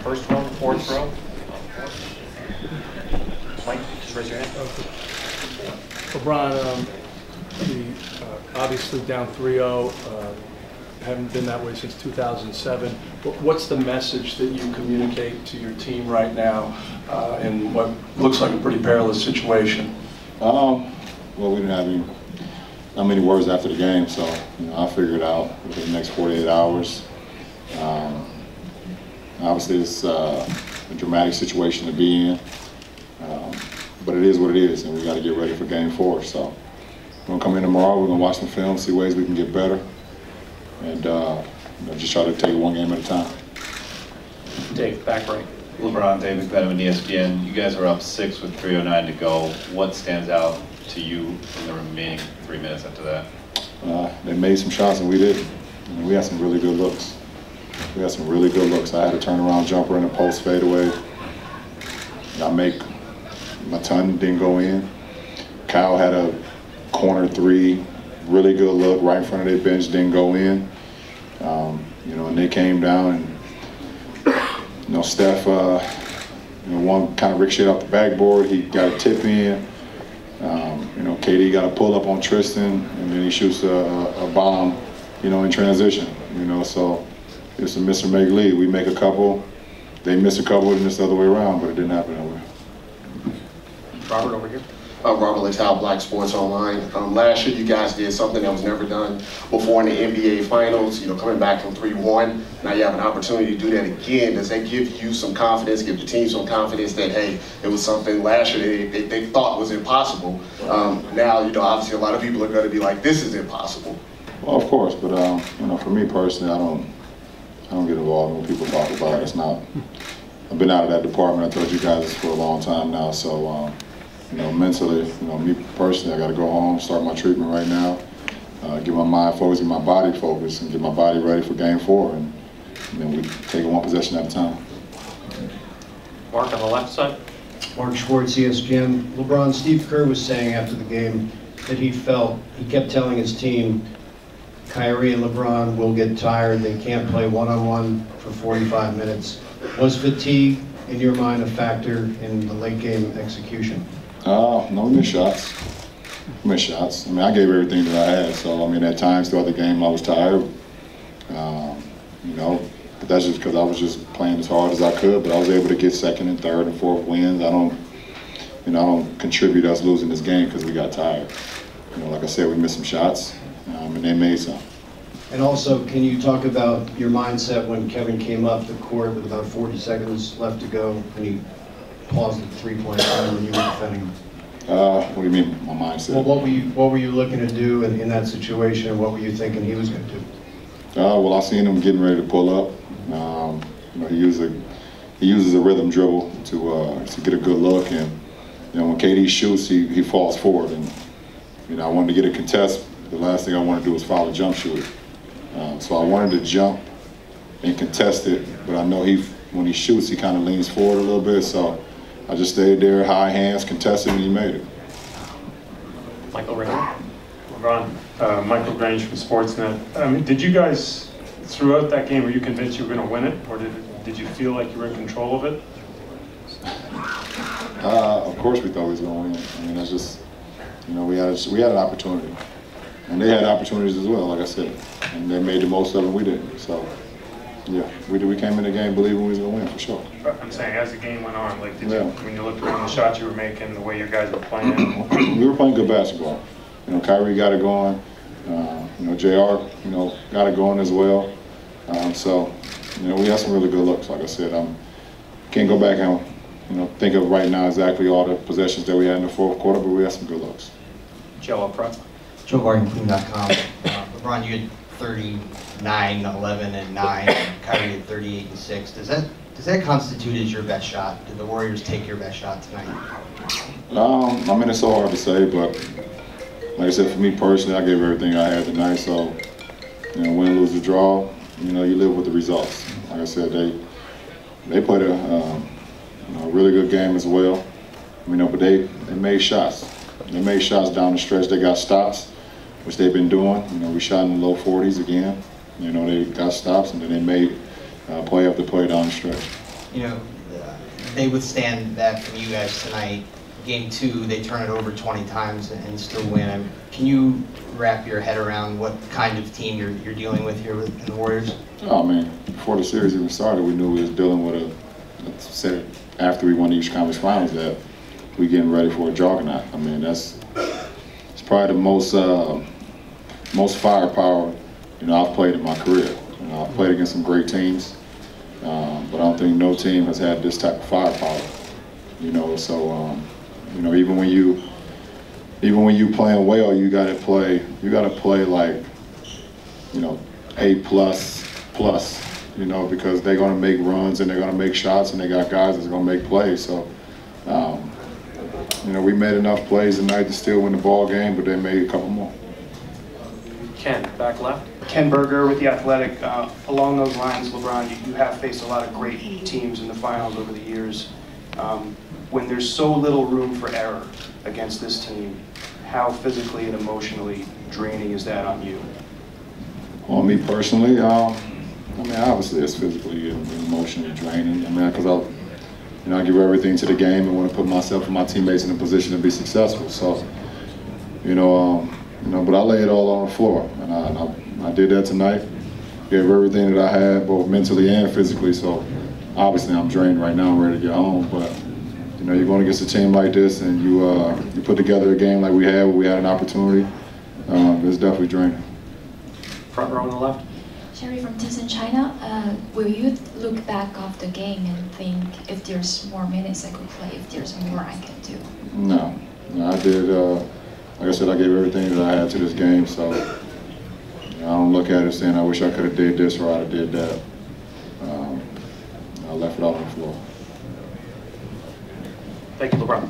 First row, fourth row. Mike, just raise your hand. LeBron, obviously down 3-0, haven't been that way since 2007. What's the message that you communicate to your team right now in what looks like a pretty perilous situation? Well, we didn't have not many words after the game, so I'll figure it out within the next 48 hours. Obviously, it's a dramatic situation to be in, but it is what it is, and we got to get ready for Game 4. So we're gonna come in tomorrow. We're gonna watch some film, see ways we can get better, and just try to take it one game at a time. Dave, back right. LeBron, David Benjamin, ESPN. You guys are up 6 with 3:09 to go. What stands out to you in the remaining 3 minutes after that? They made some shots and we didn't. We had some really good looks. I had a turnaround jumper and a post fadeaway. My ton didn't go in. Kyle had a corner 3, really good look right in front of their bench, didn't go in. And they came down and Steph, one kind of ricocheted off the backboard. He got a tip in. KD got a pull up on Tristan, and then he shoots a bomb, in transition. So it's a miss or make lead. We make a couple, they miss a couple, and it's the other way around, but it didn't happen that way. Robert over here. Robert Littell, Black Sports Online. Last year you guys did something that was never done before in the NBA Finals, coming back from 3-1. Now you have an opportunity to do that again. Does that give you some confidence, give the team some confidence that, hey, it was something last year they thought was impossible? Now, obviously a lot of people are going to be like, this is impossible. Well, of course, but for me personally, I don't get involved when people talk about it. It's not. I've been out of that department. I told you guys for a long time now, so. Mentally, me personally, I got to go home, start my treatment right now, get my mind focused, get my body focused, and get my body ready for Game 4, and then we take it one possession at a time. Mark on the left side. Mark Schwartz, ESPN. LeBron, Steve Kerr was saying after the game that he kept telling his team, Kyrie and LeBron will get tired, they can't play one-on-one for 45 minutes. Was fatigue, in your mind, a factor in the late game execution? No, we missed shots. I gave everything that I had. So, at times throughout the game, I was tired. But that's just because I was just playing as hard as I could. But I was able to get second and third and fourth wins. I don't contribute us losing this game because we got tired. Like I said, we missed some shots, and they made some. And also, can you talk about your mindset when Kevin came up the court with about 40 seconds left to go, and he paused at the three-point line when you were defending him? What do you mean, my mindset? Well, what were you looking to do in that situation, and what were you thinking he was going to do? Well, I seen him getting ready to pull up. He uses a rhythm dribble to get a good look, and when KD shoots, he falls forward, and I wanted to get a contest. The last thing I wanted to do was foul a jump shooter. So I wanted to jump and contest it, but I know when he shoots, he kind of leans forward a little bit, so I just stayed there, high hands, contested, and he made it. Michael Ringer. LeBron, Michael Grange from Sportsnet. Did you guys, throughout that game, were you convinced you were going to win it, or did you feel like you were in control of it? Of course we thought we was going to win. That's just, we had an opportunity. And they had opportunities as well, like I said. And they made the most of it, we didn't. So, yeah, we came in the game believing we was going to win, for sure. I'm saying, as the game went on, like, when you looked around the shots you were making, the way your guys were playing? We were playing good basketball. Kyrie got it going. JR, got it going as well. So, we had some really good looks, like I said. Can't go back and, think of right now exactly all the possessions that we had in the fourth quarter, but we had some good looks. Joe up front. Joe Barton.com. LeBron, you had 39, 11, and 9. And Kyrie had 38 and 6. Does that constitute as your best shot? Did the Warriors take your best shot tonight? It's so hard to say, but like I said, for me personally, I gave everything I had tonight. So, win, lose, or draw, you live with the results. Like I said, they played a really good game as well. But they made shots. They made shots down the stretch. They got stops, which they've been doing. We shot in the low 40s again. They got stops, and then they made play after play down the stretch. you know, they withstand that from you guys tonight. Game 2, they turn it over 20 times and still win. Can you wrap your head around what kind of team you're dealing with here in the Warriors? Oh, I mean, before the series even started, we knew we was dealing with let's say, after we won the Eastern Conference Finals, that we getting ready for a juggernaut. I mean, it's probably the most firepower, you know, I've played in my career. You know, I've played against some great teams, but I don't think no team has had this type of firepower. You know, so you know, even when you playing well, you gotta play like, you know, A++, you know, because they're gonna make runs and they're gonna make shots and they got guys that's gonna make plays. So, you know, we made enough plays tonight to still win the ball game, but they made a couple more. Ken, back left. Ken Berger with The Athletic. Along those lines, LeBron, you have faced a lot of great teams in the finals over the years. When there's so little room for error against this team, how physically and emotionally draining is that on you? On me personally, I mean, obviously it's physically and emotionally draining. I mean, because I give everything to the game and want to put myself and my teammates in a position to be successful. So, you know, but I lay it all on the floor, and I did that tonight. Gave everything that I had, both mentally and physically. So, obviously, I'm drained right now. I'm ready to get home, but. You know, you're going against a team like this, and you put together a game like we had, where we had an opportunity. It's definitely draining. Front row on the left. Sherry from Tencent China. Will you look back of the game and think, if there's more minutes I could play, if there's more I can do? No, I did. Like I said, I gave everything that I had to this game, so I don't look at it saying I wish I could have did this or I'd have did that. I left it off the floor. Thank you, LeBron.